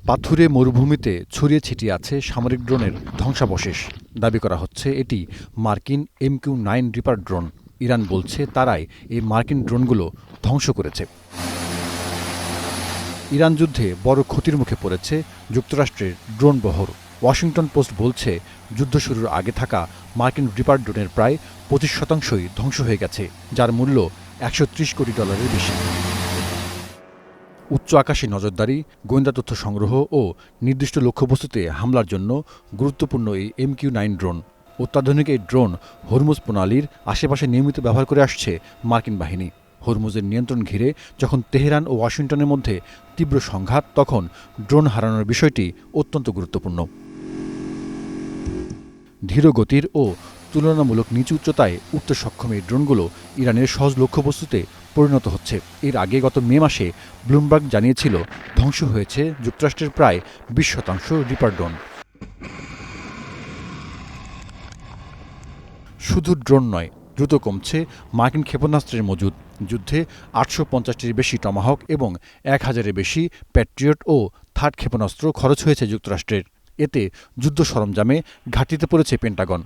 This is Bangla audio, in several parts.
পাথুরে মরুভূমিতে ছড়িয়ে ছিটিয়ে আছে সামরিক ড্রোনের ধ্বংসাবশেষ। দাবি করা হচ্ছে এটি মার্কিন MQ-9 রিপার ড্রোন। ইরান বলছে তারাই এই মার্কিন ড্রোনগুলো ধ্বংস করেছে। ইরান যুদ্ধে বড় ক্ষতির মুখে পড়েছে যুক্তরাষ্ট্রের ড্রোন বহর। ওয়াশিংটন পোস্ট বলছে যুদ্ধ শুরুর আগে থাকা মার্কিন রিপার ড্রোনের প্রায় 25%ই ধ্বংস হয়ে গেছে, যার মূল্য $130 কোটি বেশি। উচ্চ আকাশে নজরদারি, গোয়েন্দা তথ্য সংগ্রহ ও নির্দিষ্ট লক্ষ্যবস্তুতে হামলার জন্য গুরুত্বপূর্ণ এই MQ-9 ড্রোন। অত্যাধুনিক এই ড্রোন হরমুজ প্রণালীর আশেপাশে নিয়মিত ব্যবহার করে আসছে মার্কিন বাহিনী। হরমুজের নিয়ন্ত্রণ ঘিরে যখন তেহরান ও ওয়াশিংটনের মধ্যে তীব্র সংঘাত, তখন ড্রোন হারানোর বিষয়টি অত্যন্ত গুরুত্বপূর্ণ। ধীর গতির ও তুলনামূলক নিচু উচ্চতায় উঠতে সক্ষম এই ড্রোনগুলো ইরানের সহজ লক্ষ্যবস্তুতে পরিণত হচ্ছে। এর আগে গত মে মাসে ব্লুমবার্গ জানিয়েছিল ধ্বংস হয়েছে যুক্তরাষ্ট্রের প্রায় 20% রিপার ড্রোন। শুধু ড্রোন নয়, দ্রুত কমছে মার্কিন ক্ষেপণাস্ত্রের মজুদ। যুদ্ধে 850টির বেশি টমাহক এবং 1000-এর বেশি প্যাট্রিয়ট ও থার্ড ক্ষেপণাস্ত্র খরচ হয়েছে যুক্তরাষ্ট্রের। এতে যুদ্ধ সরঞ্জামে ঘাটতিতে পড়েছে পেন্টাগন।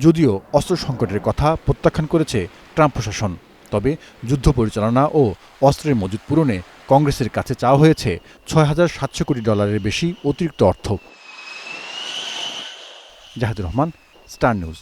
যদিও অস্ত্র সংকটের কথা প্রত্যাখ্যান করেছে ট্রাম্প প্রশাসন, তবে যুদ্ধ পরিচালনা ও অস্ত্রের মজুদ পূরণে কংগ্রেসের কাছে চাওয়া হয়েছে $6,700 কোটি বেশি অতিরিক্ত অর্থ। Zahidur Rahman, star news.